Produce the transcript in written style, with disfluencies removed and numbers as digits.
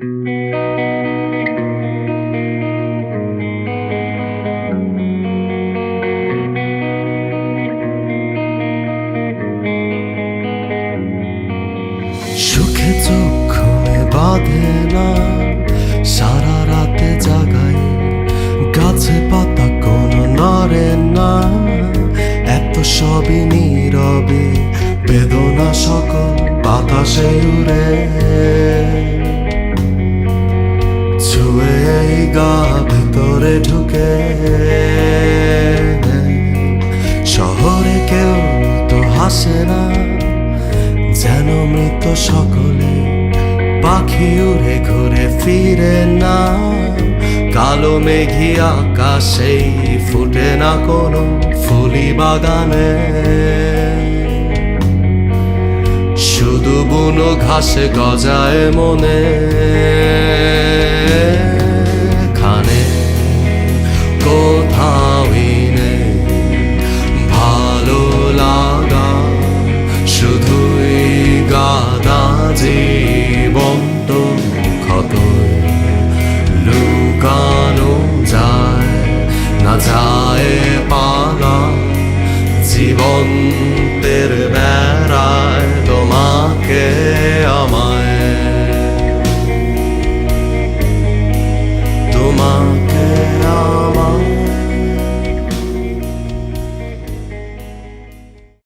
সুখে চোখ ঘুমে বাঁধে না, সারা রাতে জাগাই গাছে পাতা কোনো নড়ে না। এত সবই নীরবে, বেদনা সকল বাতাসে উড়ে। ছুঁয়ে এই গা ভিতরে ঢুকে, শহরে কেউ তো হাসে না, যেন মৃত সকলে পাখি উড়ে ঘুরে ফিরে না। কালো মেঘি আকাশেই ফুটে না কোনো ফুলি বাগানে, শুধু বুনো ঘাসে গজায় মনে। খানে কোথাওই নেই ভালো লাগা, শুধুই গাদা জীবন্ত ক্ষত লুকানো যায় না, যায় পালা জীবন্তের বেড়ায়।